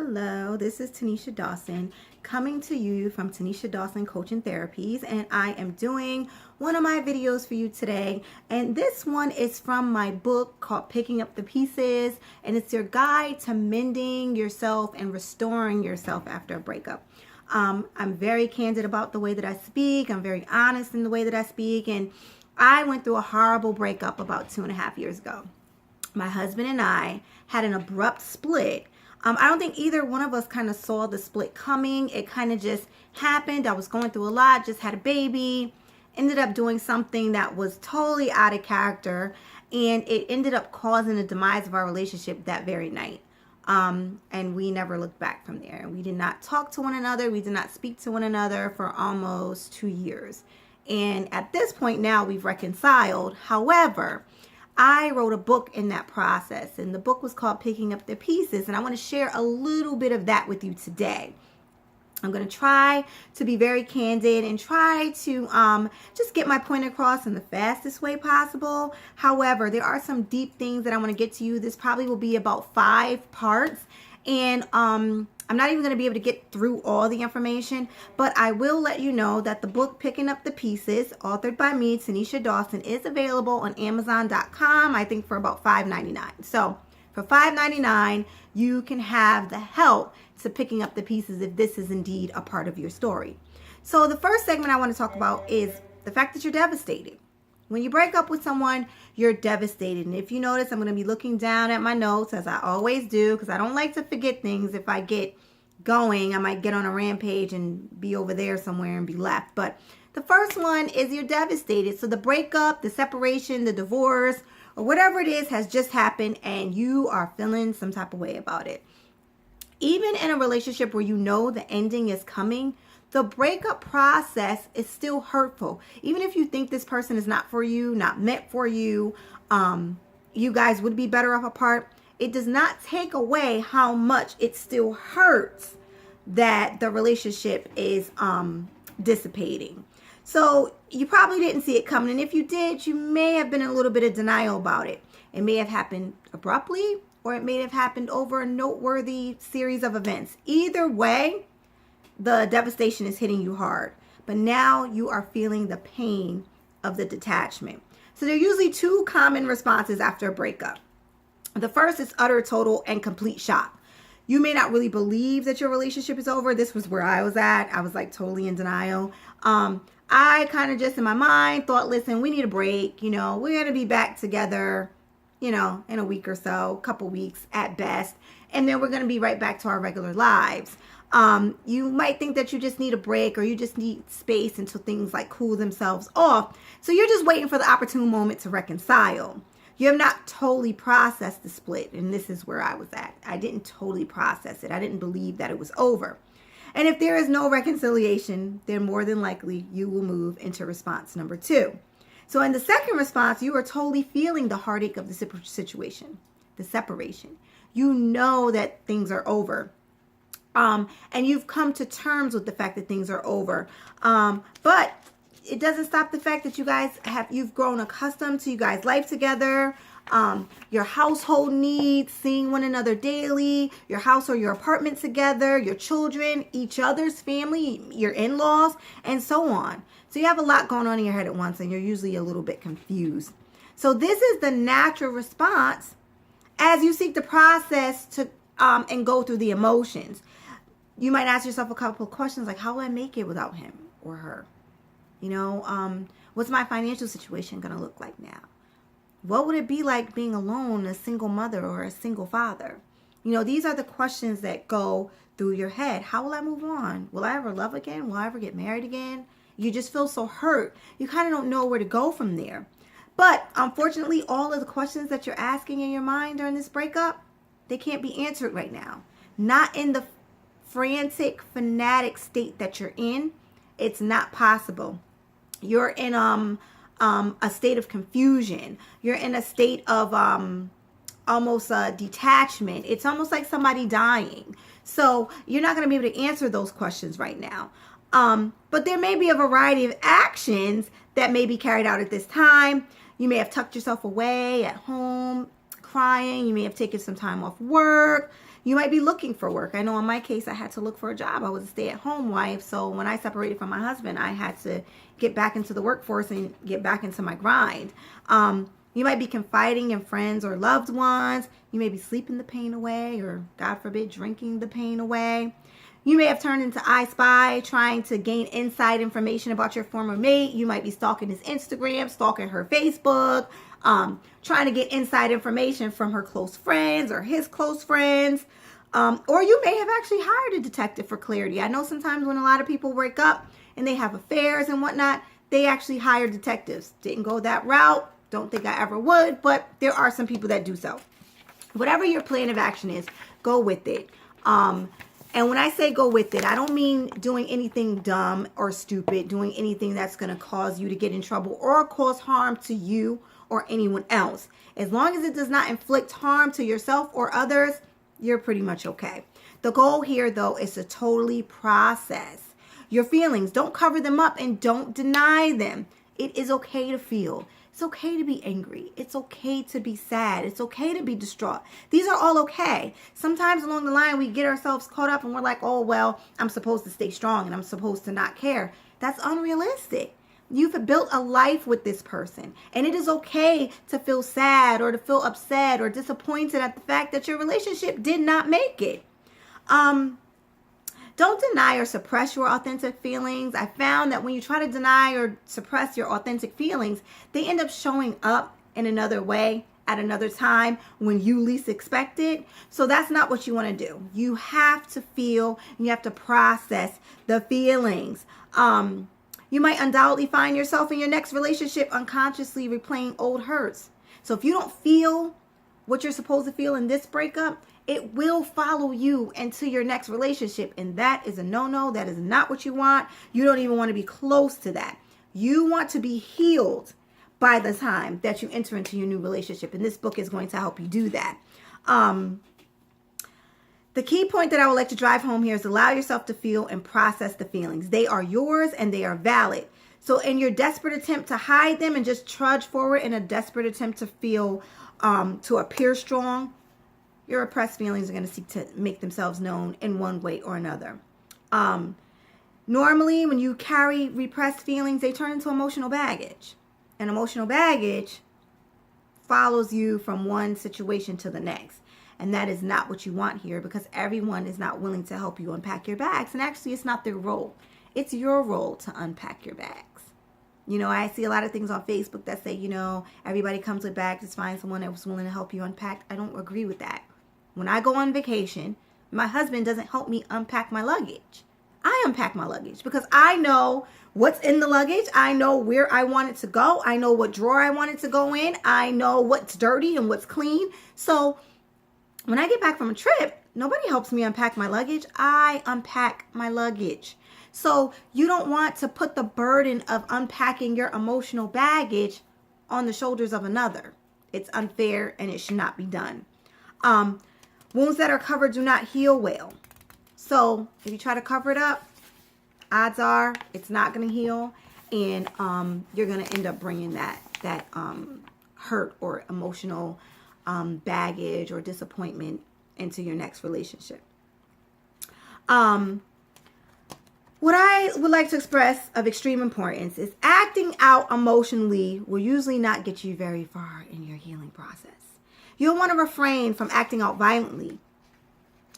Hello, this is Tanisha Dawson coming to you from Tanisha Dawson Coaching Therapies, and I am doing one of my videos for you today. And this one is from my book called Picking Up the Pieces, and it's your guide to mending yourself and restoring yourself after a breakup. I'm very candid about the way that I speak. I'm very honest in the way that I speak, and I went through a horrible breakup about 2.5 years ago. My husband and I had an abrupt split. I don't think either one of us kind of saw the split coming. It kind of just happened. I was going through a lot, just had a baby, ended up doing something that was totally out of character, and it ended up causing the demise of our relationship that very night. And we never looked back from there. We did not talk to one another. We did not speak to one another for almost 2 years. And at this point now, we've reconciled. However, I wrote a book in that process, and the book was called Picking Up the Pieces, and I want to share a little bit of that with you today. I'm going to try to be very candid and try to just get my point across in the fastest way possible. However, there are some deep things that I want to get to you. This probably will be about 5 parts, and I'm not even going to be able to get through all the information, but I will let you know that the book Picking Up the Pieces, authored by me, Tanisha Dawson, is available on Amazon.com, I think for about $5.99. So for $5.99, you can have the help to picking up the pieces if this is indeed a part of your story. So the first segment I want to talk about is the fact that you're devastated. When you break up with someone, you're devastated. And if you notice, I'm going to be looking down at my notes, as I always do, because I don't like to forget things. If I get going, I might get on a rampage and be over there somewhere and be left. But the first one is you're devastated. So the breakup, the separation, the divorce, or whatever it is has just happened, and you are feeling some type of way about it. Even in a relationship where you know the ending is coming, the breakup process is still hurtful. Even if you think this person is not for you, not meant for you, you guys would be better off apart, it does not take away how much it still hurts that the relationship is dissipating. So you probably didn't see it coming. And if you did, you may have been in a little bit of denial about it. It may have happened abruptly, or it may have happened over a noteworthy series of events. Either way, the devastation is hitting you hard, but now you are feeling the pain of the detachment. So there are usually 2 common responses after a breakup. The first is utter, total, and complete shock. You may not really believe that your relationship is over. This was where I was at. I was like totally in denial. I kind of just in my mind thought, listen, we need a break. We're going to be back together, in a week or so, a couple weeks at best. And then we're going to be right back to our regular lives. You might think that you just need a break, or you just need space until things like cool themselves off. So you're just waiting for the opportune moment to reconcile. You have not totally processed the split, and this is where I was at. I didn't totally process it. I didn't believe that it was over. And if there is no reconciliation, then more than likely you will move into response number 2. So in the second response, you are totally feeling the heartache of the situation, the separation. You know that things are over. And you've come to terms with the fact that things are over. But it doesn't stop the fact that you've grown accustomed to you guys' life together. Your household needs, seeing one another daily, your house or your apartment together, your children, each other's family, your in-laws, and so on. So you have a lot going on in your head at once, and you're usually a little bit confused. So this is the natural response as you seek to process to and go through the emotions. You might ask yourself a couple of questions like, how will I make it without him or her? What's my financial situation going to look like now? What would it be like being alone, a single mother or a single father? These are the questions that go through your head. How will I move on? Will I ever love again? Will I ever get married again? You just feel so hurt. You kind of don't know where to go from there. But unfortunately, all of the questions that you're asking in your mind during this breakup, they can't be answered right now. Not in the frantic, fanatic state that you're in. It's not possible. You're in a state of confusion. You're in a state of almost detachment. It's almost like somebody dying. So you're not going to be able to answer those questions right now. But there may be a variety of actions that may be carried out at this time. You may have tucked yourself away at home, crying. You may have taken some time off work. You might be looking for work. I know in my case, I had to look for a job. I was a stay-at-home wife. So when I separated from my husband, I had to get back into the workforce and get back into my grind. You might be confiding in friends or loved ones. You may be sleeping the pain away, or God forbid, drinking the pain away. You may have turned into I Spy, trying to gain inside information about your former mate. You might be stalking his Instagram, stalking her Facebook, trying to get inside information from her close friends or his close friends. Or you may have actually hired a detective for clarity. I know sometimes when a lot of people break up and they have affairs and whatnot, they actually hire detectives. Didn't go that route. Don't think I ever would, but there are some people that do so. Whatever your plan of action is, go with it. And when I say go with it, I don't mean doing anything dumb or stupid, doing anything that's going to cause you to get in trouble or cause harm to you or anyone else. As long as it does not inflict harm to yourself or others, you're pretty much okay. The goal here, though, is to totally process your feelings. Don't cover them up and don't deny them. It is okay to feel. It's okay to be angry. It's okay to be sad. It's okay to be distraught. These are all okay. Sometimes along the line, we get ourselves caught up and we're like, oh, well, I'm supposed to stay strong and I'm supposed to not care. That's unrealistic. You've built a life with this person, and it is okay to feel sad or to feel upset or disappointed at the fact that your relationship did not make it. Don't deny or suppress your authentic feelings. I found that when you try to deny or suppress your authentic feelings, they end up showing up in another way at another time when you least expect it. So that's not what you want to do. You have to feel and you have to process the feelings. You might undoubtedly find yourself in your next relationship unconsciously replaying old hurts. So if you don't feel what you're supposed to feel in this breakup, it will follow you into your next relationship. And that is a no-no. That is not what you want. You don't even want to be close to that. You want to be healed by the time that you enter into your new relationship. And this book is going to help you do that. The key point that I would like to drive home here is allow yourself to feel and process the feelings. They are yours and they are valid. So in your desperate attempt to hide them and just trudge forward in a desperate attempt to feel, to appear strong, your repressed feelings are going to seek to make themselves known in one way or another. Normally, when you carry repressed feelings, they turn into emotional baggage. And emotional baggage follows you from one situation to the next. And that is not what you want here, because everyone is not willing to help you unpack your bags. And actually, it's not their role. It's your role to unpack your bags. You know, I see a lot of things on Facebook that say, you know, everybody comes with bags. Just find someone that was willing to help you unpack. I don't agree with that. When I go on vacation, my husband doesn't help me unpack my luggage. I unpack my luggage because I know what's in the luggage. I know where I want it to go. I know what drawer I want it to go in. I know what's dirty and what's clean. So when I get back from a trip, nobody helps me unpack my luggage. I unpack my luggage. So you don't want to put the burden of unpacking your emotional baggage on the shoulders of another. It's unfair and it should not be done. Wounds that are covered do not heal well. So if you try to cover it up, odds are it's not going to heal, and you're going to end up bringing that hurt or emotional baggage or disappointment into your next relationship. What I would like to express of extreme importance is acting out emotionally will usually not get you very far in your healing process. You'll want to refrain from acting out violently,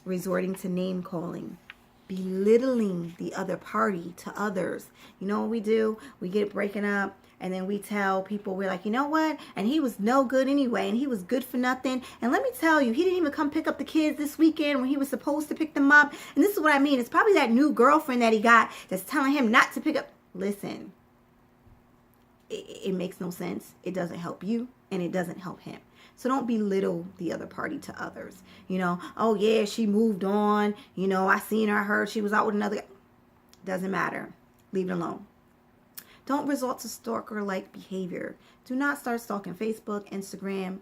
resorting to name calling, belittling the other party to others. You know what we do? We get breaking up and then we tell people, we're like, you know what? And he was no good anyway, and he was good for nothing. And let me tell you, he didn't even come pick up the kids this weekend when he was supposed to pick them up. And this is what I mean. It's probably that new girlfriend that he got that's telling him not to pick up. Listen, it makes no sense. It doesn't help you and it doesn't help him. So don't belittle the other party to others. You know, oh yeah, she moved on. You know, I seen her, she was out with another guy. Doesn't matter. Leave it alone. Don't resort to stalker-like behavior. Do not start stalking Facebook, Instagram,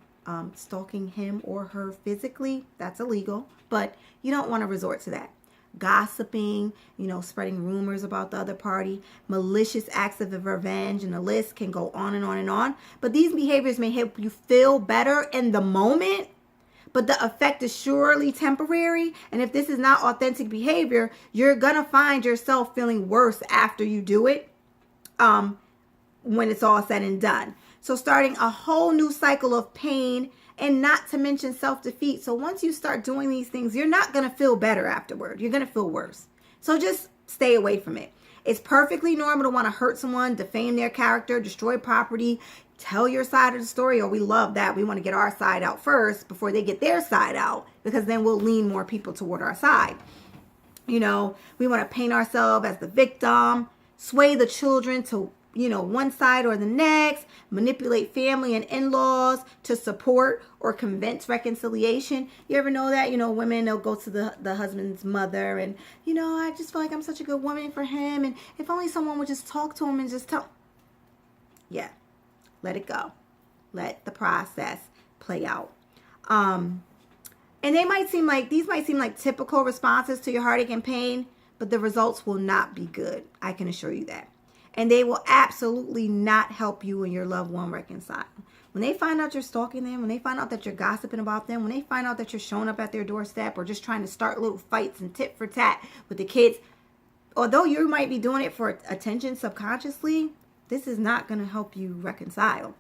stalking him or her physically. That's illegal, but you don't want to resort to that. Gossiping, you know, spreading rumors about the other party, malicious acts of revenge, and the list can go on and on and on. But these behaviors may help you feel better in the moment, but the effect is surely temporary. And if this is not authentic behavior, you're going to find yourself feeling worse after you do it when it's all said and done. So starting a whole new cycle of pain, and not to mention self-defeat. So once you start doing these things, you're not going to feel better afterward. You're going to feel worse. So just stay away from it. It's perfectly normal to want to hurt someone, defame their character, destroy property, tell your side of the story. Or we love that. We want to get our side out first before they get their side out, because then we'll lean more people toward our side. You know, we want to paint ourselves as the victim, sway the children to, you know, one side or the next, manipulate family and in-laws to support or convince reconciliation. You ever know that? You know, women, they'll go to the husband's mother and, you know, I just feel like I'm such a good woman for him. And if only someone would just talk to him and just tell. Yeah, let it go. Let the process play out. And these might seem like typical responses to your heartache and pain, but the results will not be good. I can assure you that. And they will absolutely not help you and your loved one reconcile. When they find out you're stalking them, when they find out that you're gossiping about them, when they find out that you're showing up at their doorstep or just trying to start little fights and tit for tat with the kids, although you might be doing it for attention subconsciously, this is not going to help you reconcile.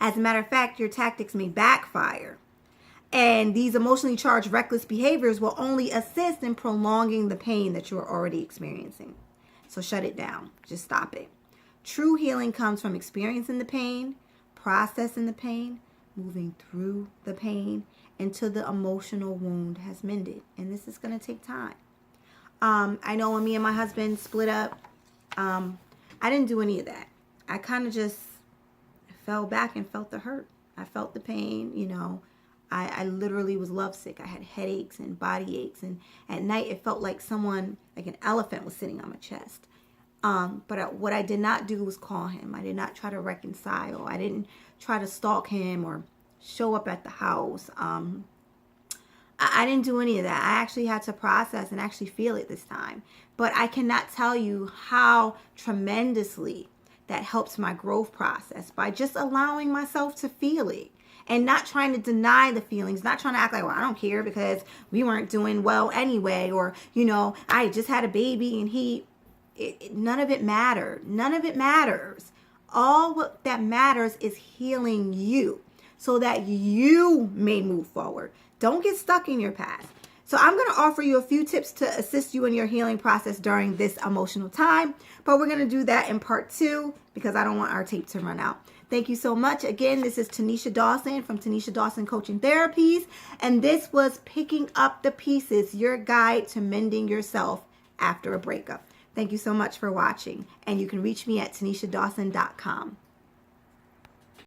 As a matter of fact, your tactics may backfire. And these emotionally charged, reckless behaviors will only assist in prolonging the pain that you're already experiencing. So shut it down. Just stop it. True healing comes from experiencing the pain, processing the pain, moving through the pain until the emotional wound has mended. And this is going to take time. I know when me and my husband split up, I didn't do any of that. I kind of just fell back and felt the hurt. I felt the pain, you know. I literally was lovesick. I had headaches and body aches. And at night, it felt like someone, like an elephant, was sitting on my chest. But what I did not do was call him. I did not try to reconcile. I didn't try to stalk him or show up at the house. I didn't do any of that. I actually had to process and actually feel it this time. But I cannot tell you how tremendously that helps my growth process by just allowing myself to feel it. And not trying to deny the feelings, not trying to act like, well, I don't care because we weren't doing well anyway. Or, you know, I just had a baby and none of it mattered. None of it matters. All that matters is healing you so that you may move forward. Don't get stuck in your past. So I'm going to offer you a few tips to assist you in your healing process during this emotional time. But we're going to do that in part 2 because I don't want our tape to run out. Thank you so much. Again, this is Tanisha Dawson from Tanisha Dawson Coaching Therapies. And this was Picking Up the Pieces, your guide to mending yourself after a breakup. Thank you so much for watching. And you can reach me at TanishaDawson.com.